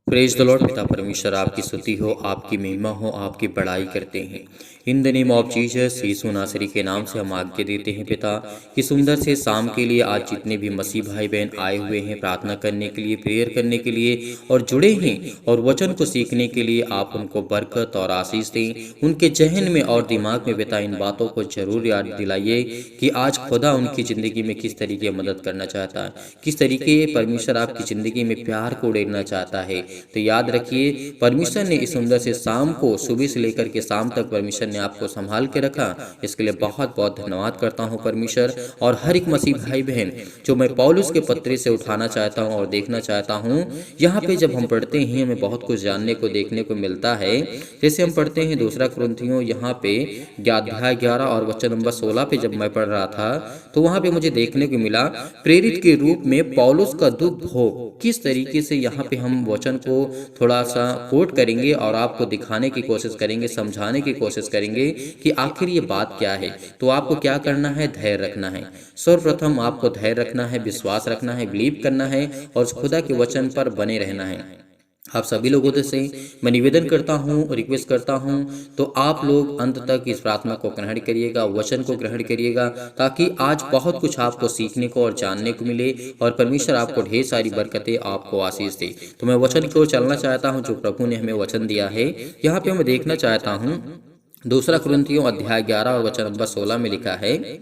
Praise the Lord. पिता परमेश्वर आपकी स्तुति हो, आपकी महिमा हो, आपकी बड़ाई करते हैं। In the name of Jesus यीशु नासरी के नाम से हम आज्ञा देते हैं पिता कि सुंदर से शाम के लिए आज जितने भी मसीह भाई बहन आए हुए हैं प्रार्थना करने के लिए, प्रेयर करने के लिए और जुड़े हैं और वचन को सीखने के लिए, आप उनको बरकत और आशीष दें। उनके जहन में और दिमाग में पिता इन बातों को जरूर याद दिलाइए कि आज खुदा उनकी ज़िंदगी में किस तरीके मदद करना चाहता है, किस तरीके परमेश्वर आपकी ज़िंदगी में प्यार को उड़ेलना चाहता है। तो याद रखिए, परमेश्वर ने इस सुंदर से शाम को, सुबह से लेकर के शाम तक परमेश्वर ने आपको संभाल के रखा। इसके लिए बहुत बहुत धन्यवाद करता हूं परमेश्वर। और हर एक मसीह भाई बहन जो मैं पौलुस के पत्र से उठाना चाहता हूं और देखना चाहता हूं, यहाँ पे जब हम पढ़ते हैं हमें बहुत कुछ जानने को, देखने को मिलता है। जैसे हम पढ़ते हैं दूसरा कुरिन्थियों यहाँ पे अध्याय 11 और वचन नंबर 16 पे जब मैं पढ़ रहा था तो वहाँ पे मुझे देखने को मिला प्रेरित के रूप में पौलुस का दुख भोग। किस तरीके से यहाँ पे हम वचन को थोड़ा सा कोट करेंगे और आपको दिखाने की कोशिश करेंगे, समझाने की कोशिश करेंगे कि आखिर ये बात क्या है। तो आपको क्या करना है? धैर्य रखना है। सर्वप्रथम आपको धैर्य रखना है, विश्वास रखना है, बिलीव करना है और खुदा के वचन पर बने रहना है। आप सभी लोगों से मैं निवेदन करता हूँ, रिक्वेस्ट करता हूँ, तो आप लोग अंत तक इस प्रार्थना को ग्रहण करिएगा, वचन को ग्रहण करिएगा, ताकि आज बहुत कुछ आपको सीखने को और जानने को मिले और परमेश्वर आपको ढेर सारी बरकतें, आपको आशीष दे। तो मैं वचन की ओर चलना चाहता हूँ जो प्रभु ने हमें वचन दिया है। यहाँ पे मैं देखना चाहता हूँ दूसरा कुरिन्थियों अध्याय 11 और वचन नंबर 16 में लिखा है।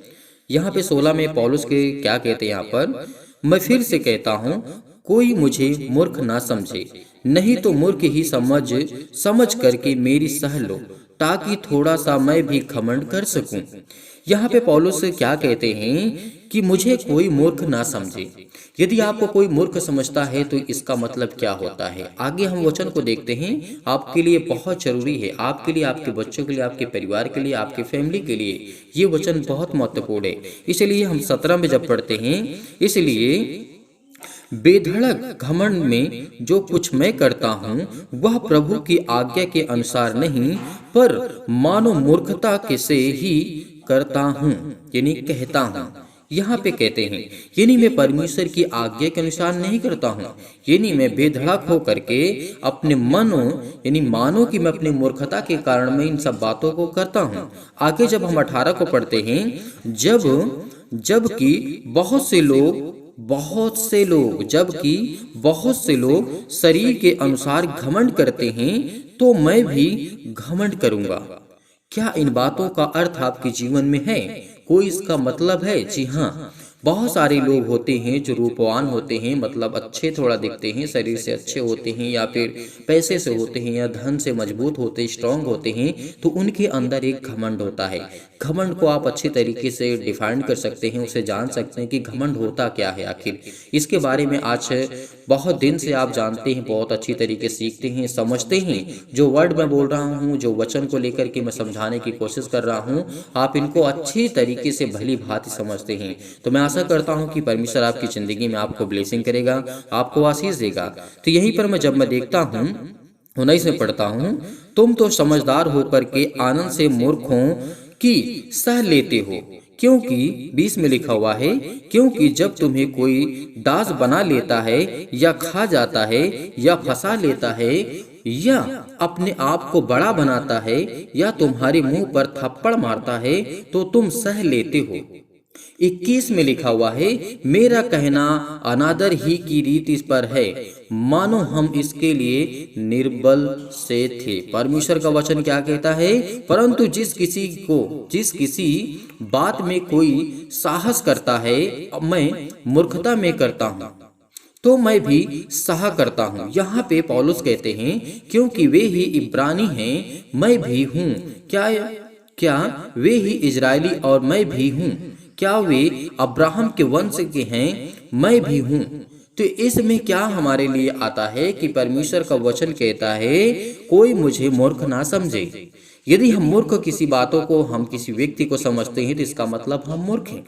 यहाँ पे 16 में पौलुस के क्या कहते हैं? यहाँ पर मैं फिर से कहता हूँ, कोई मुझे मूर्ख ना समझे, नहीं तो मूर्ख ही समझ करके मेरी सह लो, ताकि थोड़ा सा मैं भी घमंड कर सकूं। यहाँ पे पौलुस क्या कहते हैं कि मुझे कोई मूर्ख ना समझे। यदि आपको कोई मूर्ख समझता है तो इसका मतलब क्या होता है? आगे हम वचन को देखते हैं। आपके लिए बहुत जरूरी है, आपके लिए, आपके बच्चों के लिए, आपके परिवार के लिए, आपके फैमिली के लिए ये वचन बहुत महत्वपूर्ण है। इसलिए हम 17 में जब पढ़ते हैं, इसलिए बेधड़क घमंड में जो कुछ मैं करता हूँ वह प्रभु की आज्ञा के अनुसार नहीं, पर मानो मूर्खता के से ही करता हूँ, यानी कहता हूँ। यहाँ पे कहते हैं यानी मैं परमेश्वर की आज्ञा के अनुसार नहीं करता हूँ, यानी मैं बेधड़क हो करके अपने मानो कि मैं अपनी मूर्खता के कारण मैं इन सब बातों को करता हूँ। आगे जब हम 18 को पढ़ते हैं, जबकि बहुत से लोग शरीर के अनुसार घमंड करते हैं, तो मैं भी घमंड करूंगा। क्या इन बातों का अर्थ आपके जीवन में है? कोई इसका मतलब है? जी हाँ, बहुत सारे लोग होते हैं जो रूपवान होते हैं, मतलब अच्छे थोड़ा दिखते हैं, शरीर से अच्छे होते हैं, या फिर पैसे से होते हैं, या धन से मजबूत होते, स्ट्रांग होते हैं, तो उनके अंदर एक घमंड होता है। घमंड को आप अच्छे तरीके से डिफाइन कर सकते हैं, उसे जान सकते हैं कि घमंड होता क्या है आखिर। इसके बारे में आज बहुत दिन से आप जानते हैं, बहुत अच्छी तरीके सीखते हैं, समझते हैं। जो वर्ड मैं बोल रहा हूँ, जो वचन को लेकर के मैं समझाने की कोशिश कर रहा हूँ, आप इनको अच्छी तरीके से भली भांति समझते हैं। तो मैं आशा करता हूं कि परमेश्वर आपकी जिंदगी में आपको ब्लेसिंग करेगा, आपको आशीष देगा। तो यहीं पर मैं देखता हूं 19 में पढ़ता हूं, तुम तो समझदार होकर के आनंद से मूर्खों की सह लेते हो, क्योंकि 20 में लिखा हुआ है, क्योंकि जब तुम्हें कोई दास बना लेता है या खा जाता है या फंसा लेता है या अपने आप को बड़ा बनाता है या तुम्हारे मुंह पर थप्पड़ मारता है, तो तुम सह लेते हो। 21 में लिखा हुआ है, मेरा कहना अनादर ही की रीत इस पर है, मानो हम इसके लिए निर्बल से थे। परमेश्वर का वचन क्या कहता है? परंतु जिस किसी बात में कोई साहस करता है, मैं मूर्खता में करता हूँ, तो मैं भी सहा करता हूँ। यहाँ पे पौलुस कहते हैं, क्योंकि वे ही इब्रानी हैं, मैं भी हूँ। क्या वे ही इजरायली और मैं भी हूँ? क्या वे अब्राहम के वंश के हैं? मैं भी हूँ। तो इसमें क्या हमारे लिए आता है कि परमेश्वर का वचन कहता है, कोई मुझे मूर्ख ना समझे। यदि हम मूर्ख किसी बातों को, हम किसी व्यक्ति को समझते हैं, तो इसका मतलब हम मूर्ख हैं।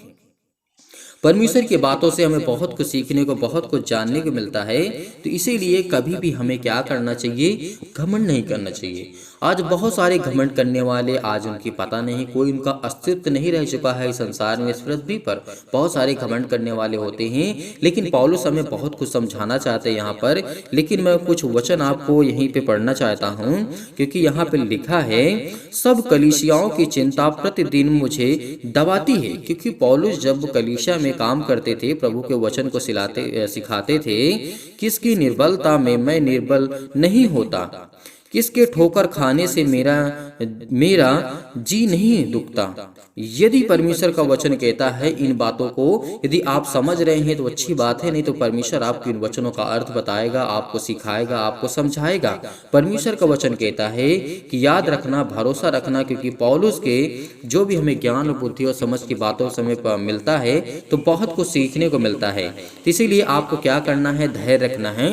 परमेश्वर की बातों से हमें बहुत कुछ सीखने को, बहुत कुछ जानने को मिलता है। तो इसीलिए कभी भी हमें क्या करना चाहिए? घमंड नहीं करना चाहिए। आज बहुत सारे घमंड करने वाले, आज उनकी पता नहीं, कोई उनका अस्तित्व नहीं रह चुका है इस संसार में, इस पृथ्वी पर बहुत सारे घमंड करने वाले होते हैं। लेकिन पौलुस हमें बहुत कुछ समझाना चाहते हैं यहाँ पर, लेकिन मैं कुछ वचन आपको यहीं पे पढ़ना चाहता हूँ, क्योंकि यहाँ पे लिखा है सब कलीसियाओं की चिंता प्रतिदिन मुझे दबाती है। क्योंकि पौलुस जब कलीसिया में काम करते थे, प्रभु के वचन को सिखाते थे, किसकी निर्बलता में मैं निर्बल नहीं होता, किसके ठोकर खाने से मेरा जी नहीं दुखता। यदि परमेश्वर का वचन कहता है इन बातों को, यदि आप समझ रहे हैं तो अच्छी बात है, नहीं तो परमेश्वर आपको इन वचनों का अर्थ बताएगा, आपको सिखाएगा, आपको समझाएगा। परमेश्वर का वचन कहता है कि याद रखना, भरोसा रखना, क्योंकि पौलुस के जो भी हमें ज्ञान, बुद्धि और समझ की बातों से हमें मिलता है तो बहुत कुछ सीखने को मिलता है। इसीलिए आपको क्या करना है, धैर्य रखना है।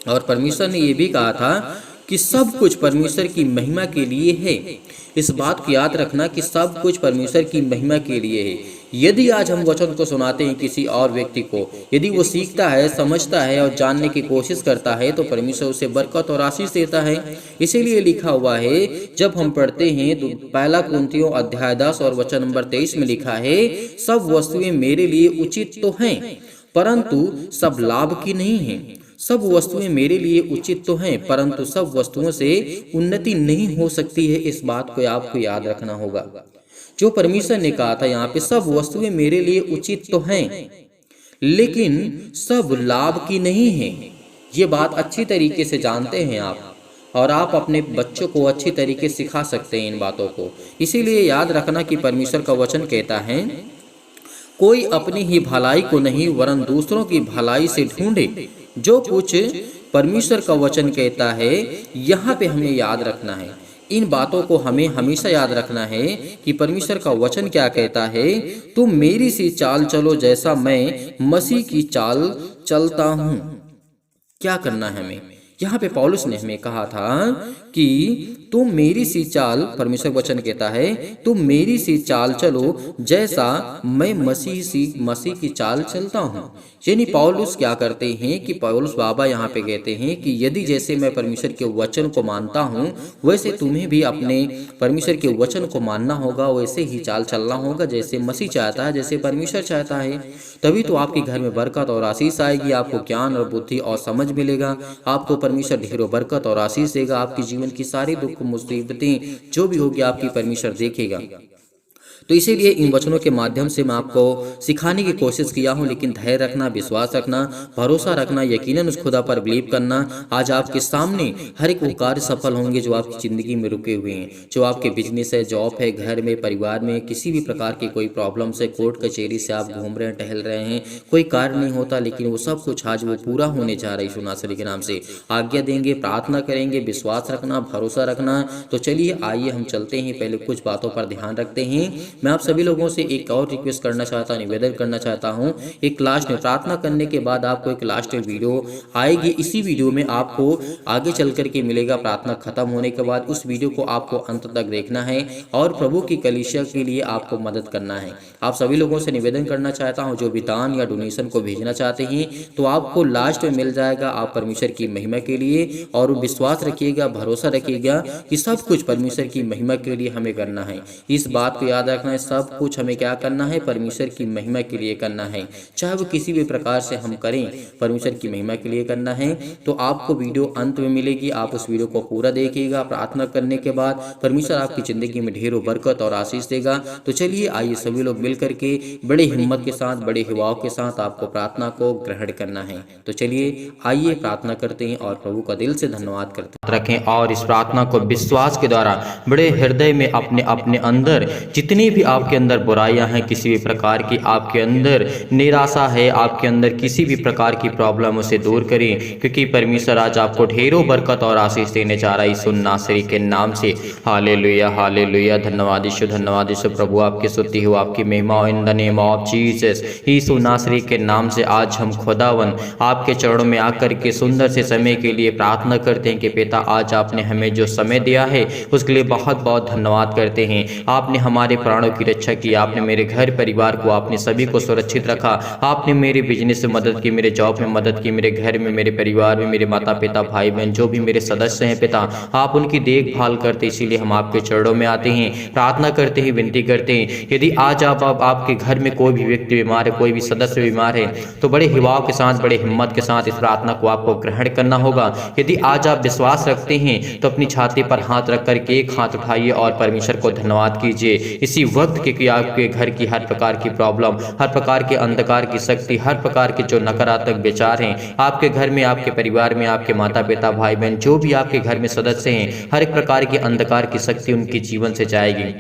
और परमेश्वर ने यह भी कहा था कि सब कुछ परमेश्वर की महिमा के लिए है। इस बात को याद रखना कि सब कुछ परमेश्वर की महिमा के लिए है। यदि आज हम वचन को सुनाते हैं किसी और व्यक्ति को, यदि वो सीखता है, समझता है और जानने की कोशिश करता है, तो परमेश्वर उसे बरकत और आशीष देता है। इसीलिए लिखा हुआ है, जब हम पढ़ते हैं तो 1 कुरिन्थियों अध्याय 10 और वचन नंबर 23 में लिखा है, सब वस्तुएं मेरे लिए उचित तो हैं, परंतु सब लाभ की नहीं है। सब वस्तुएं मेरे लिए उचित तो हैं, परंतु सब वस्तुओं से उन्नति नहीं हो सकती है। इस बात को आपको याद रखना होगा। जो परमेश्वर ने कहा था यहाँ पे, सब वस्तुएं मेरे लिए उचित तो हैं, लेकिन सब लाभ की नहीं है। ये बात अच्छी तरीके से जानते हैं आप, और आप अपने बच्चों को अच्छी तरीके से सिखा सकते हैं इन बातों को। इसीलिए याद रखना कि परमेश्वर का वचन कहता है, कोई अपनी ही भलाई को नहीं वरन दूसरों की भलाई से ढूंढे। जो कुछ परमेश्वर का वचन कहता है, यहाँ पे हमें याद रखना है। इन बातों को हमें हमेशा याद रखना है कि परमेश्वर का वचन क्या कहता है, तुम मेरी सी चाल चलो जैसा मैं मसीह की चाल चलता हूँ। क्या करना है हमें? यहाँ पे पौलुस ने हमें कहा था कि तुम मेरी सी चाल, परमेश्वर वचन कहता है तुम मेरी सी चाल चलो जैसा मैं मसीह की चाल चलता हूँ। यानी पौलुस क्या करते हैं कि पौलुस बाबा यहाँ पे कहते हैं कि यदि जैसे मैं परमेश्वर के वचन को मानता हूँ, वैसे तुम्हें भी अपने परमेश्वर के वचन को मानना होगा, वैसे ही चाल चलना होगा जैसे मसीह चाहता है, जैसे परमेश्वर चाहता है। तभी तो आपके घर में बरकत और आशीष आएगी, आपको ज्ञान और बुद्धि और समझ मिलेगा, आपको परमेश्वर ढेरों बरकत और आशीष देगा। आपकी जीवन की सारी दुख मुसीबतें जो भी होगी आपकी परमेश्वर देखेगा। तो इसीलिए इन वचनों के माध्यम से मैं आपको सिखाने की कोशिश किया हूं। लेकिन धैर्य रखना, विश्वास रखना, भरोसा रखना, यकीनन उस खुदा पर बिलीव करना। आज आपके सामने हर एक वो कार्य सफल होंगे जो आपकी ज़िंदगी में रुके हुए हैं। जो आपके बिजनेस है, जॉब है, घर में, परिवार में किसी भी प्रकार की कोई प्रॉब्लम से, कोर्ट कचहरी से आप घूम रहे हैं, टहल रहे हैं, कोई कार्य नहीं होता, लेकिन वो सब कुछ आज वो पूरा होने जा रहा है यीशु नासरी के नाम से। आज्ञा देंगे, प्रार्थना करेंगे, विश्वास रखना, भरोसा रखना। तो चलिए आइए हम चलते हैं, पहले कुछ बातों पर ध्यान रखते हैं। मैं आप सभी लोगों से एक और रिक्वेस्ट करना चाहता हूँ, निवेदन करना चाहता हूँ। एक लास्ट में प्रार्थना करने के बाद आपको एक लास्ट में वीडियो आएगी। इसी वीडियो में आपको आगे चल करके मिलेगा। प्रार्थना खत्म होने के बाद उस वीडियो को आपको अंत तक देखना है और प्रभु की कलीसिया के लिए आपको मदद करना है। आप सभी लोगों से निवेदन करना चाहता हूँ, जो भी दान या डोनेशन को भेजना चाहते हैं तो आपको लास्ट में मिल जाएगा। आप परमेश्वर की महिमा के लिए और विश्वास रखिएगा, भरोसा रखिएगा कि सब कुछ परमेश्वर की महिमा के लिए हमें करना है। इस बात को याद रखना है, सब कुछ हमें क्या करना है, परमेश्वर की महिमा के लिए करना है। चाहे वो किसी भी प्रकार से हम करें, परमेश्वर की महिमा के लिए करना है। तो आपको वीडियो अंत में मिलेगी, आप उस वीडियो को पूरा देखिएगा। प्रार्थना करने के बाद परमेश्वर आपकी जिंदगी में ढेरों बरकत और आशीष देगा। तो चलिए आइए सभी लोग मिल करके बड़े हिम्मत के साथ, बड़े हिवाव के साथ आपको प्रार्थना को ग्रहण करना है। तो चलिए आइए प्रार्थना करते हैं और प्रभु का दिल से धन्यवाद करते रखें और इस प्रार्थना को विश्वास के द्वारा बड़े हृदय में अपने अपने अंदर जितनी भी आपके अंदर बुराइयां हैं, किसी भी प्रकार की आपके अंदर निराशा है, आपके अंदर किसी भी प्रकार की प्रॉब्लम उसे दूर करें, क्योंकि परमेश्वर आज आपको ढेरों बरकत और आशीष देने जा रहा है यीशु नासरी के नाम से। Hallelujah, hallelujah. धन्यवाद यीशु, धन्यवाद यीशु। प्रभु आपकी स्तुति हो, आपकी महिमा हो in the name of Jesus. यीशु नासरी के नाम से आज हम खुदावन आपके चरणों में आकर के सुंदर से समय के लिए प्रार्थना करते हैं कि पिता आज आपने हमें जो समय दिया है उसके लिए बहुत बहुत धन्यवाद करते हैं। आपने हमारे प्राणों की रक्षा की, आपने मेरे घर परिवार को, आपने सभी को सुरक्षित रखा, आपने मेरे बिजनेस में मदद की, मेरे जॉब में मदद की, मेरे घर में, मेरे परिवार में, मेरे माता पिता भाई बहन जो भी मेरे सदस्य हैं पिता, आप उनकी देखभाल करते, इसीलिए हम आपके चरणों में आते हैं, प्रार्थना करते हैं, विनती करते हैं। यदि आज आपके घर में कोई भी व्यक्ति बीमार है, कोई भी सदस्य बीमार है, तो बड़े हिवाव के साथ, बड़े हिम्मत के साथ इस प्रार्थना को आपको ग्रहण करना होगा। यदि आज आप विश्वास रखते हैं तो अपनी छाती पर हाथ रख करके एक हाथ उठाइए और परमेश्वर को धन्यवाद कीजिए इसी वक्त के कि आपके घर की हर प्रकार की प्रॉब्लम, हर प्रकार के अंधकार की शक्ति, हर प्रकार के जो नकारात्मक विचार हैं आपके घर में, आपके परिवार में, आपके माता पिता भाई बहन जो भी आपके घर में सदस्य हैं, हर एक प्रकार की अंधकार की शक्ति उनके जीवन से जाएगी।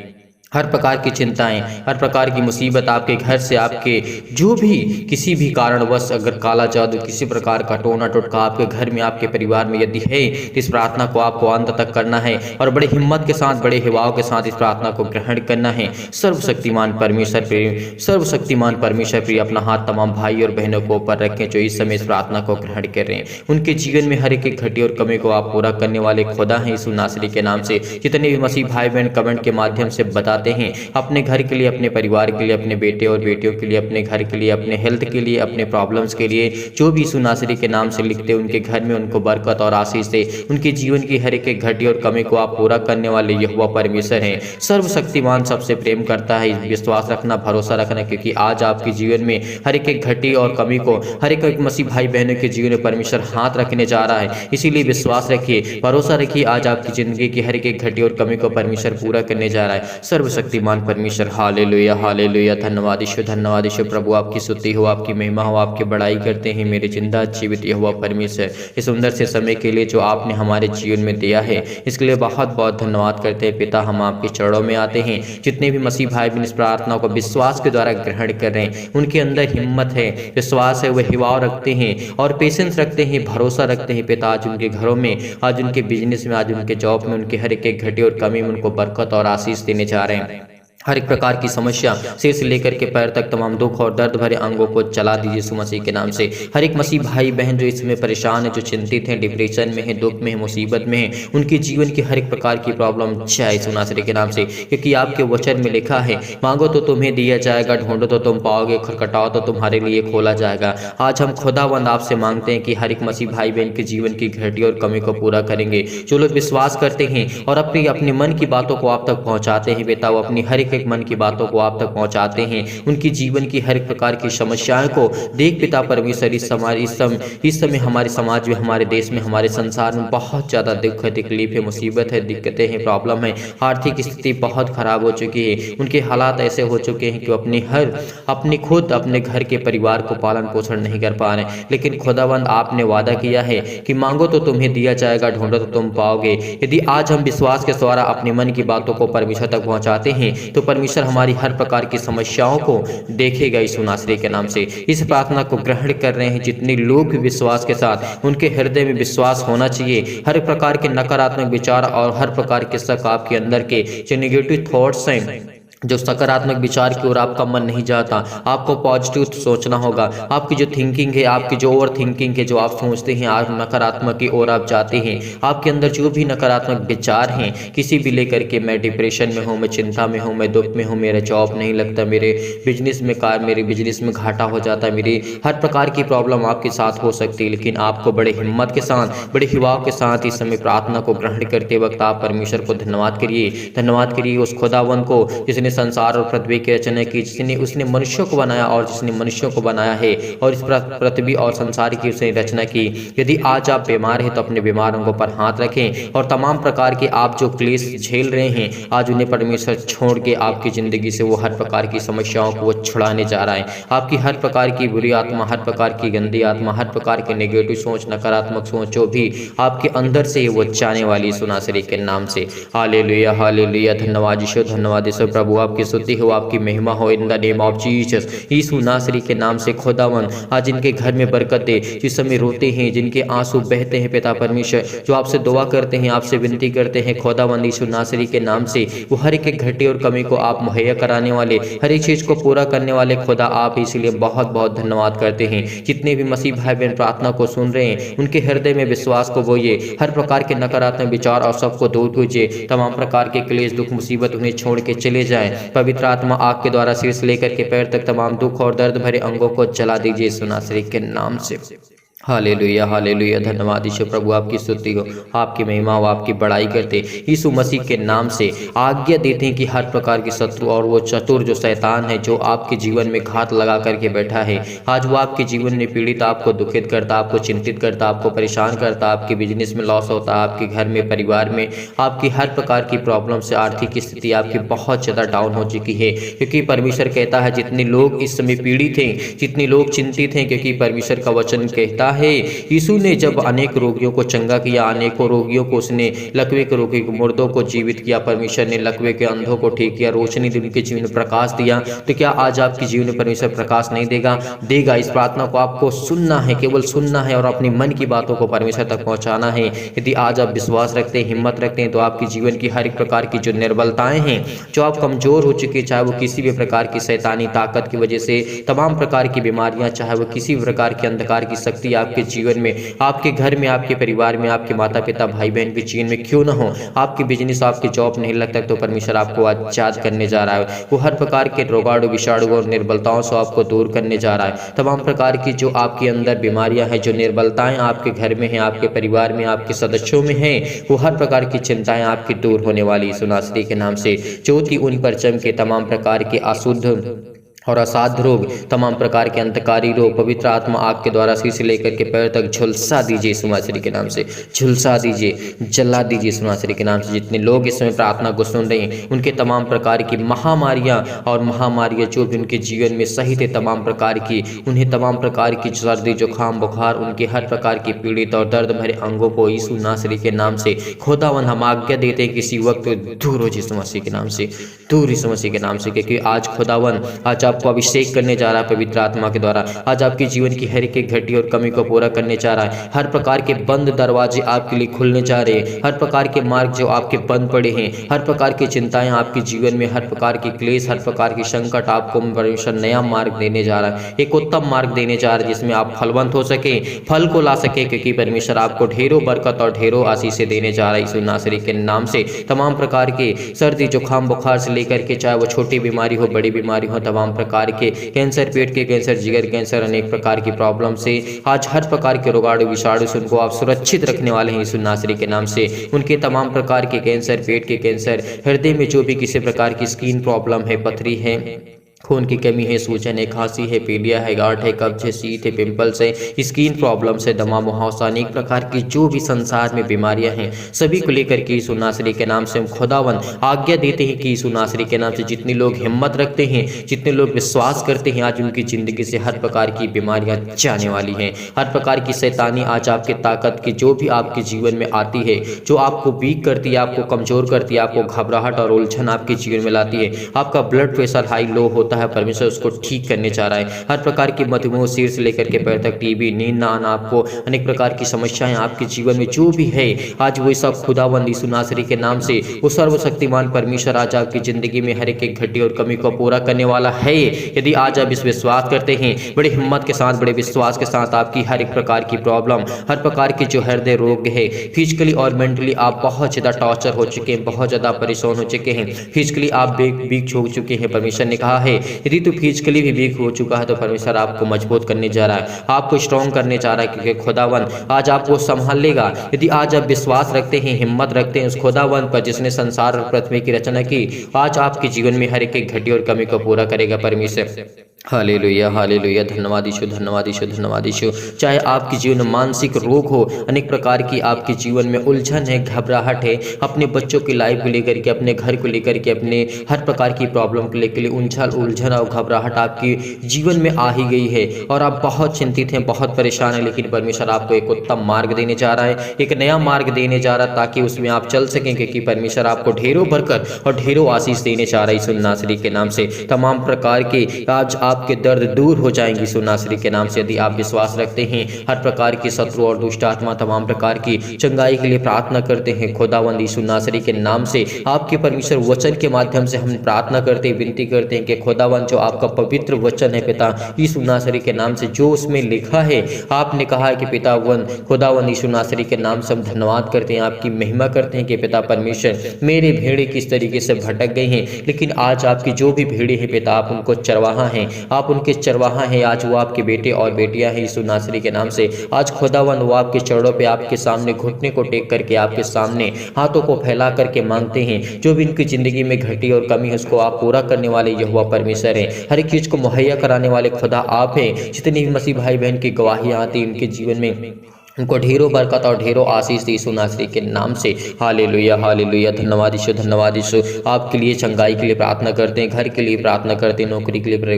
हर प्रकार की चिंताएं, हर प्रकार की मुसीबत आपके घर से, आपके जो भी किसी भी कारणवश अगर काला जादू, किसी प्रकार का टोना टोटका आपके घर में, आपके परिवार में यदि है, तो इस प्रार्थना को आपको अंत तक करना है और बड़े हिम्मत के साथ, बड़े हिवाव के साथ इस प्रार्थना को ग्रहण करना है। सर्वशक्तिमान परमेश्वर प्रिय, सर्वशक्तिमान परमेश्वर प्रिय अपना हाथ तमाम भाई और बहनों को ऊपर रखें जो इस समय इस प्रार्थना को ग्रहण कर रहे हैं। उनके जीवन में हर एक घटी और कमी को आप पूरा करने वाले खुदा हैं यीशु नासरी के नाम से। जितने भी मसीह भाई बहन कमेंट के माध्यम से बताते हैं अपने घर के लिए, अपने परिवार के लिए, अपने बेटे और बेटियों के लिए, अपने घर के लिए, अपने हेल्थ के लिए, अपने प्रॉब्लम्स के लिए, जो भी यीशु नासरी के नाम से लिखते हैं उनके घर में उनको बरकत और आशीष से उनके जीवन की हर एक घटी और कमी को आप पूरा करने वाले यहोवा परमेश्वर हैं। सर्वशक्तिमान सबसे प्रेम करता है, विश्वास रखना, भरोसा रखना, क्योंकि आज आपके जीवन में हर एक घटी और कमी को, हर एक मसीह भाई बहनों के जीवन में परमेश्वर हाथ रखने जा रहा है। इसीलिए विश्वास रखिए, भरोसा रखिए, आज आपकी जिंदगी की हर एक घटी और कमी को परमेश्वर पूरा करने जा रहा है। सर्वशक्तिमान परमेश्वर, हालेलुया हालेलुया। धन्यवाद ईश्वर, धन्यवाद ईश्वर प्रभु, आपकी स्तुति हो, आपकी महिमा हो, आपकी बड़ाई करते हैं मेरे जिंदा जीवित यहोवा परमेश्वर। इस सुंदर से समय के लिए जो आपने हमारे जीवन में दिया है इसके लिए बहुत बहुत धन्यवाद करते हैं पिता। हम आपके चरणों में आते हैं। जितने भी मसीह भाई बहन इस प्रार्थना को विश्वास के द्वारा ग्रहण कर रहे हैं, उनके अंदर हिम्मत है, विश्वास है, वह हिवाव रखते हैं और पेशेंस रखते हैं, भरोसा रखते हैं पिता। आज उनके घरों में, आज उनके बिजनेस में, आज उनके जॉब में, उनके हर एक घटी और कमी में उनको बरकत और आशीष देने जा रहे हैं। हर एक प्रकार की समस्या सिर से लेकर के पैर तक तमाम दुख और दर्द भरे अंगों को चला दीजिए यीशु मसीह के नाम से। हर एक मसीह भाई बहन जो इसमें परेशान है, जो चिंतित हैं, डिप्रेशन में है, दुख में है, मुसीबत में है, उनके जीवन की हर एक प्रकार की प्रॉब्लम चाहे यीशु नासरी के नाम से, क्योंकि आपके वचन में लिखा है मांगो तो तुम्हें दिया जाएगा, ढूंढो तो तुम पाओगे, खटखटाओ तो तुम्हारे लिए खोला जाएगा। आज हम खुदावंद आपसे मांगते हैं कि हर एक मसीह भाई बहन के जीवन की घटी और कमी को पूरा करेंगे। जो लोग विश्वास करते हैं और अपने मन की बातों को आप तक पहुँचाते हैं बेटा, वो अपनी हर एक मन की बातों को आप तक पहुंचाते हैं, उनकी जीवन की हर एक प्रकार की समस्याओं को देख पिता परमेश्वर। इस समय हमारे समाज में, हमारे देश में, हमारे संसार में बहुत ज़्यादा दुख है, तकलीफ है, मुसीबत है, दिक्कतें हैं, प्रॉब्लम है, आर्थिक स्थिति बहुत खराब हो चुकी है, उनके हालात ऐसे हो चुके हैं कि अपने खुद अपने घर के परिवार को पालन पोषण नहीं कर पा रहे। लेकिन खुदावंद आपने वादा किया है कि मांगो तो तुम्हें दिया जाएगा, ढूंढो तो तुम पाओगे। यदि आज हम विश्वास के द्वारा अपने मन की बातों को परमेश्वर तक पहुंचाते हैं तो परमेश्वर हमारी हर प्रकार की समस्याओं को देखेगा यीशु नासरी के नाम से। इस प्रार्थना को ग्रहण कर रहे हैं जितने लोग विश्वास के साथ, उनके हृदय में विश्वास होना चाहिए। हर प्रकार के नकारात्मक विचार और हर प्रकार के शक आपके अंदर के जो नेगेटिव थॉट्स हैं, जो सकारात्मक विचार की ओर आपका मन नहीं जाता, आपको पॉजिटिव सोचना होगा। आपकी जो थिंकिंग है, आपकी जो ओवर थिंकिंग है, जो आप सोचते हैं आप नकारात्मक की ओर आप जाते हैं, आपके अंदर जो भी नकारात्मक विचार हैं किसी भी लेकर के, मैं डिप्रेशन में हूँ, मैं चिंता में हूँ, मैं दुख में हूँ, मेरा जॉब नहीं लगता, मेरे बिजनेस में घाटा हो जाता है, मेरी हर प्रकार की प्रॉब्लम आपके साथ हो सकती है। लेकिन आपको बड़े हिम्मत के साथ, बड़े हिवाव के साथ इस समय प्रार्थना को ग्रहण करते वक्त आप परमेश्वर को धन्यवाद करिए उस खुदावन को जिसने संसार और पृथ्वी की रचना की, जिसने उसने मनुष्यों को बनाया और जिसने मनुष्यों को बनाया है और इस पृथ्वी और संसार की उसने रचना की। यदि आज आप बीमार हैं तो अपने बीमार अंगों पर हाथ रखें और तमाम प्रकार के आप जो क्लेश झेल रहे हैं आज उन्हें परमेश्वर छोड़ के आपकी जिंदगी से वो हर प्रकार की समस्याओं को वो छुड़ाने जा रहा है। आपकी हर प्रकार की बुरी आत्मा, हर प्रकार की गंदी आत्मा, हर प्रकार की नेगेटिव सोच, नकारात्मक सोच जो भी आपके अंदर से वो जाने वाली यीशु नासरी के नाम से। Hallelujah hallelujah. धन्यवाद यीशु प्रभु, आपकी स्तुति हो, आपकी महिमा हो in the name of Jesus. यीशु नासरी के नाम से खुदावन आज इनके घर में बरकत दे, जिस समय रोते हैं, जिनके आंसू बहते हैं पिता परमेश्वर, जो आपसे दुआ करते हैं, आपसे विनती करते हैं खुदावन यीशु नासरी के नाम से, वो हर एक घटी और कमी को आप मुहैया कराने वाले, हर एक चीज को पूरा करने वाले खुदा आप, इसलिए बहुत बहुत धन्यवाद करते हैं। जितने भी मसीह भाई बहन प्रार्थना को सुन रहे हैं उनके हृदय में विश्वास को बोइए, हर प्रकार के नकारात्मक विचार और सबको दूर कीजिए, तमाम प्रकार के क्लेश दुख मुसीबत उन्हें छोड़ के चले जाएं जाए। पवित्र आत्मा आग के द्वारा सिर से लेकर के पैर तक तमाम दुख और दर्द भरे अंगों को जला दीजिए यीशु नासरी के नाम से। हालेलुया हालेलुया, धन्यवाद यीशु प्रभु, आपकी स्तुति हो, आपकी महिमा हो, आपकी बड़ाई करते यीशु मसीह के नाम से आज्ञा देते हैं कि हर प्रकार के शत्रु और वो चतुर जो शैतान है जो आपके जीवन में घात लगा करके बैठा है, आज वो आपके जीवन में पीड़ित, आपको दुखित करता, आपको चिंतित करता, आपको परेशान करता, आपके बिजनेस में लॉस होता, आपके घर में परिवार में आपकी हर प्रकार की प्रॉब्लम से आर्थिक स्थिति आपकी बहुत ज़्यादा डाउन हो चुकी है। क्योंकि परमेश्वर कहता है जितने लोग इस समय पीड़ित हैं, जितने लोग चिंतित हैं, क्योंकि परमेश्वर का वचन कहता है यीशु ने जब अनेक रोगियों को चंगा किया, अनेकों रोगियों को उसने लकवे के रोगी मुर्दों को जीवित किया, परमेश्वर ने लकवे के अंधों को ठीक किया, रोशनी दी, उनके जीवन में प्रकाश दिया, तो क्या आज आपके जीवन में परमेश्वर प्रकाश नहीं देगा? देगा। इस प्रार्थना को आपको सुनना है, केवल सुनना है और अपने मन की बातों को परमेश्वर तक पहुंचाना है। यदि आज आप विश्वास रखते हैं, हिम्मत रखते हैं, तो आपके जीवन की हर एक प्रकार की जो निर्बलताएं हैं, जो आप कमजोर हो चुके, चाहे वो किसी भी प्रकार की शैतानी ताकत की वजह से, तमाम प्रकार की बीमारियां, चाहे वो किसी भी प्रकार की अंधकार की शक्ति आपके जीवन में, आपके घर में, आपके परिवार में, आपके माता पिता भाई बहन के जीवन में क्यों न हो, आपकी बिजनेस, आपकी जॉब नहीं लगता, तो परमेश्वर आपको आजाद करने जा रहा है। वो हर प्रकार के रोगाणु, विषाणु और निर्बलताओं से आपको दूर करने जा रहा है। तमाम प्रकार की जो आपके अंदर बीमारियां हैं, जो निर्बलताएं आपके घर में हैं, आपके परिवार में, आपके सदस्यों में हैं, वो हर प्रकार की चिंताएं आपकी दूर होने वाली यीशु नासरी के नाम से। ज्योति उन पर चमके, तमाम प्रकार के अशुद्ध और असाध्य रोग, तमाम प्रकार के अंतकारी रोग, पवित्र आत्मा आग के द्वारा सिर से लेकर के पैर तक झुलसा दीजिए यीशु मसीह के नाम से, झुलसा दीजिए, जला दीजिए यीशु मसीह के नाम से। जितने लोग इस समय प्रार्थना को सुन रहे हैं, उनके तमाम प्रकार की महामारियां और महामारियां जो भी उनके जीवन में सहित है, तमाम प्रकार की, उन्हें तमाम प्रकार की सर्दी, जुकाम, बुखार, उनके हर प्रकार की पीड़ित और दर्द भरे अंगों को यीशु नासरी के नाम से खुदावन हम आज्ञा देते हैं किसी वक्त दूर हो यीशु मसीह के नाम से, दूर यीशु मसीह के नाम से। क्योंकि आज खुदावन आज आपको अभिषेक करने जा रहा है पवित्र आत्मा के द्वारा, आज आपके जीवन की हर एक घटी और कमी को पूरा करने जा रहा है। हर प्रकार के बंद दरवाजे आपके लिए खुलने जा रहे हैं, हर प्रकार के मार्ग जो आपके बंद पड़े हैं, हर प्रकार की चिंताएं आपके जीवन में, हर प्रकार की क्लेश, हर प्रकार की संकट, आपको परमेश्वर नया मार्ग देने जा रहा है, एक उत्तम मार्ग देने जा रहा है जिसमें आप फलवंत हो सके, फल को ला सके। क्योंकि परमेश्वर आपको ढेरों बरकत और ढेरों आशीष देने जा रहा है यीशु नासरी के नाम से। तमाम प्रकार के सर्दी, जुकाम, बुखार से लेकर के, चाहे वो छोटी बीमारी हो, बड़ी बीमारी हो, तमाम प्रकार के कैंसर, पेट के कैंसर, जिगर कैंसर, अनेक प्रकार की प्रॉब्लम से आज हर प्रकार के रोगाणु, विषाणु से उनको आप सुरक्षित रखने वाले हैं यीशु नासरी के नाम से। उनके तमाम प्रकार के कैंसर, पेट के कैंसर, हृदय में जो भी किसी प्रकार की स्किन प्रॉब्लम है, पथरी है, खून की कमी है, सूजन है, खांसी है, पीलिया है, गांठ है, कब्ज है, शीत है, पिंपल्स है, स्किन प्रॉब्लम से, दमा, मुहावसा, अनेक प्रकार की जो भी संसार में बीमारियां हैं, सभी को लेकर के यीशु नासरी के नाम से हम खुदावन आज्ञा देते हैं कि यीशु नासरी के नाम से जितने लोग हिम्मत रखते हैं, जितने लोग विश्वास करते हैं, आज उनकी जिंदगी से हर प्रकार की बीमारियां जाने वाली हैं। हर प्रकार की शैतानी आज आपके ताकत की जो भी आपके जीवन में आती है, जो आपको वीक करती है, आपको कमजोर करती है, आपको घबराहट और उलझन आपके जीवन में लाती है, आपका ब्लड प्रेशर हाई लो होता है, परमेश्वर उसको ठीक करने जा रहा है। हर प्रकार की मधुमेह, सिर से लेकर के पैर तक, टीबी, नींद ना आना, आपको अनेक प्रकार की समस्याएं आपके जीवन में जो भी है, आज वो सब खुदावंद यीशु नासरी के नाम से वो सर्वशक्तिमान परमेश्वर आज आपकी जिंदगी में हर एक घटी और कमी को पूरा करने वाला है। यदि आज आप इस विश्वास करते हैं, बड़ी हिम्मत के साथ, बड़े विश्वास के साथ, आपकी हर एक प्रकार की प्रॉब्लम, हर प्रकार की जो हृदय रोग है, फिजिकली और मेंटली आप बहुत ज्यादा टॉर्चर हो चुके हैं, बहुत ज्यादा परेशान हो चुके हैं, फिजिकली आप वीक हो चुके हैं, परमेश्वर ने कहा है यदि तो फिजिकली भी वीक हो चुका है तो परमेश्वर आपको मजबूत करने जा रहा है, आपको स्ट्रॉन्ग करने जा रहा है। क्योंकि खुदावन आज आपको संभाल लेगा। यदि आज आप विश्वास रखते हैं, हिम्मत रखते हैं उस खुदावन पर जिसने संसार और पृथ्वी की रचना की, आज आपके जीवन में हर एक घटी और कमी को पूरा करेगा परमेश्वर। हालेलुया हालेलुया, धन्यवाद यीशु, धन्यवाद यीशु, धन्यवाद यीशु। चाहे आपके जीवन में मानसिक रोग हो, अनेक प्रकार की आपके जीवन में उलझन है, घबराहट है, अपने बच्चों की लाइफ को लेकर के, अपने घर को लेकर के, अपने हर प्रकार की प्रॉब्लम को लेकर उलझन और घबराहट आपके जीवन में आ ही गई है और आप बहुत चिंतित हैं, बहुत परेशान हैं, लेकिन परमेश्वर आपको एक उत्तम मार्ग देने जा रहा है, एक नया मार्ग देने जा रहा है ताकि उसमें आप चल सकें। क्योंकि परमेश्वर आपको ढेरों बरकत और ढेरों आशीष देने जा रहा है यीशु नासरी के नाम से। तमाम प्रकार के आज आपके दर्द दूर हो जाएंगे यीशु नासरी के नाम से। यदि आप विश्वास रखते हैं, हर प्रकार की शत्रु और दुष्ट आत्मा तमाम प्रकार की चंगाई के लिए प्रार्थना करते हैं, खुदावंद यीशु नासरी के नाम से आपके परमेश्वर वचन के माध्यम से हम प्रार्थना करते हैं, विनती करते हैं कि खुदावंद जो आपका पवित्र वचन है पिता यीशु नासरी के नाम से, जो उसमें लिखा है, आपने कहा है कि पितावन खुदावंद यीशु नासरी के नाम से हम धन्यवाद करते हैं, आपकी महिमा करते हैं कि पिता परमेश्वर मेरे भेड़े किस तरीके से भटक गई हैं, लेकिन आज आपकी जो भी भेड़े हैं पिता आप उनको चरवाहा हैं, आप उनके चरवाहा हैं। आज वो आपके बेटे और बेटियां हैं यीशु नासरी के नाम से। आज खुदावंद वो आपके चरणों पे आपके सामने घुटने को टेक करके आपके सामने हाथों को फैला करके मांगते हैं, जो भी इनकी जिंदगी में घटी और कमी है उसको आप पूरा करने वाले यहोवा परमेश्वर हैं, हर एक चीज को मुहैया कराने वाले खुदा आप हैं। जितनी भी मसीह भाई बहन की गवाहियां आती उनके जीवन में उनको ढेरों बरकत और ढेरों आशीष यीशु नासरी के नाम से। Hallelujah hallelujah. धन्यवाद यीशु, धन्यवाद यीशु। आपके लिए चंगाई के लिए प्रार्थना करते हैं, घर के लिए प्रार्थना करते हैं, नौकरी के लिए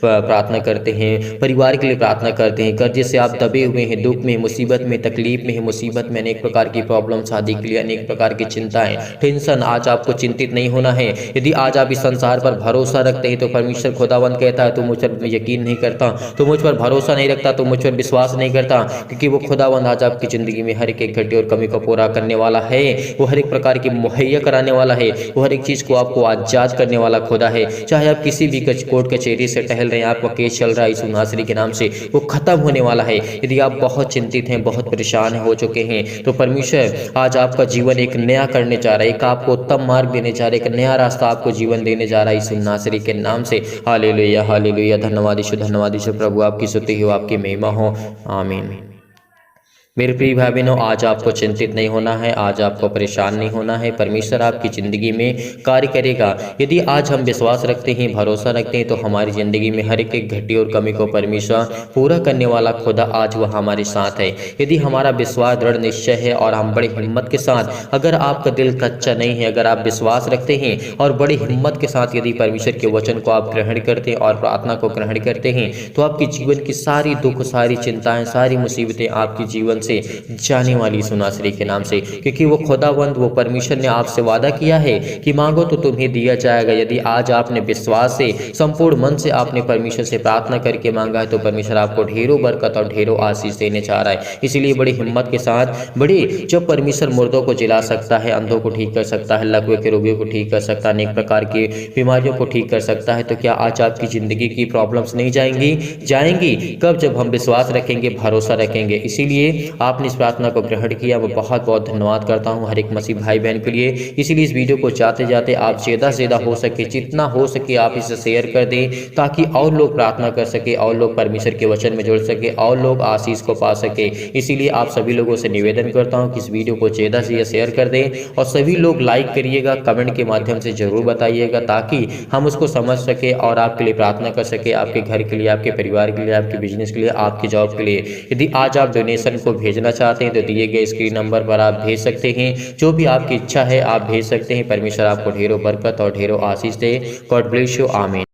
प्रार्थना करते हैं, परिवार के लिए प्रार्थना करते हैं। कर्जे से आप दबे हुए हैं, दुख में, मुसीबत में, तकलीफ में है, मुसीबत में, अनेक प्रकार की प्रॉब्लम, शादी के लिए अनेक प्रकार की चिंताएं, टेंशन, आज आपको चिंतित नहीं होना है। यदि आज आप इस संसार पर भरोसा रखते हैं तो परमेश्वर खुदावंद कहता है, तू मुझ पर यकीन नहीं करता, तो मुझ पर भरोसा नहीं रखता, तो मुझ पर विश्वास नहीं करता, क्योंकि वो खुदावंद आज आपकी जिंदगी में हर एक घटी और कमी को पूरा करने वाला है। वो हर एक प्रकार की मुहैया कराने वाला है, वो हर एक चीज को आपको आजाद करने वाला खुदा है। चाहे आप किसी भी कोर्ट कचहरी से टहल रहे हैं, आपका केस चल रहा है यीशु नासरी के नाम से, वो खत्म होने वाला है। यदि आप बहुत चिंतित हैं, बहुत परेशान हो चुके हैं, तो परमेश्वर आज आपका जीवन एक नया करने जा रहा है, एक आपको उत्तम मार्ग देने जा रहा है, एक नया रास्ता आपको जीवन देने जा रहा है यीशु नासरी के नाम से। Hallelujah hallelujah. धन्यवाद यीशु, धन्यवाद यीशु। प्रभु आपकी स्तुति हो, आपकी महिमा हो। आमीन। मेरे प्रिय भाई बहनों, आज आपको चिंतित नहीं होना है, आज आपको परेशान नहीं होना है। परमेश्वर आपकी ज़िंदगी में कार्य करेगा। यदि आज हम विश्वास रखते हैं, भरोसा रखते हैं, तो हमारी ज़िंदगी में हर एक घटी और कमी को परमेश्वर पूरा करने वाला खुदा आज वह हमारे साथ है। यदि हमारा विश्वास दृढ़ निश्चय है और हम बड़ी हिम्मत के साथ, अगर आपका दिल कच्चा नहीं है, अगर आप विश्वास रखते हैं और बड़ी हिम्मत के साथ यदि परमेश्वर के वचन को आप ग्रहण करते हैं और प्रार्थना को ग्रहण करते हैं, तो आपके जीवन की सारी दुख, सारी चिंताएं, सारी मुसीबतें आपके जीवन से जाने वाली यीशु नासरी के नाम से। क्योंकि वो खुदावंद, वो परमेश्वर ने आपसे वादा किया है कि मांगो तो तुम्हें दिया जाएगा। यदि आज आपने विश्वास से, संपूर्ण मन से आपने परमेश्वर से प्रार्थना करके मांगा है, तो परमेश्वर आपको ढेरों बरकत और ढेरों आशीष देने चाह रहा है। इसीलिए बड़ी हिम्मत के साथ, जब परमेश्वर मुर्दों को जिला सकता है, अंधों को ठीक कर सकता है, लकवे के रोगियों को ठीक कर सकता है, अनेक प्रकार की बीमारियों को ठीक कर सकता है, तो क्या आज आपकी जिंदगी की प्रॉब्लम्स नहीं जाएंगी? कब? जब हम विश्वास रखेंगे, भरोसा रखेंगे। इसीलिए आपने इस प्रार्थना को ग्रहण किया, मैं बहुत बहुत धन्यवाद करता हूं हर एक मसीह भाई बहन के लिए। इसीलिए इस वीडियो को जाते जाते आप ज़्यादा से ज़्यादा हो सके, जितना हो सके आप इसे शेयर कर दें, ताकि और लोग प्रार्थना कर सके, और लोग परमेश्वर के वचन में जुड़ सके, और लोग आशीष को पा सके। इसीलिए आप सभी लोगों से निवेदन करता हूँ कि इस वीडियो को ज़्यादा से ज़्यादा शेयर कर दें, और सभी लोग लाइक करिएगा, कमेंट के माध्यम से जरूर बताइएगा, ताकि हम उसको समझ सके और आपके लिए प्रार्थना कर सके, आपके घर के लिए, आपके परिवार के लिए, आपके बिजनेस के लिए, आपकी जॉब के लिए। यदि आज आप डोनेशन को भेजना चाहते हैं तो दिए गए स्क्रीन नंबर पर आप भेज सकते हैं। जो भी आपकी इच्छा है आप भेज सकते हैं। परमेश्वर आपको ढेरों बरकत और ढेरों आशीष दे। God bless you. आमीन।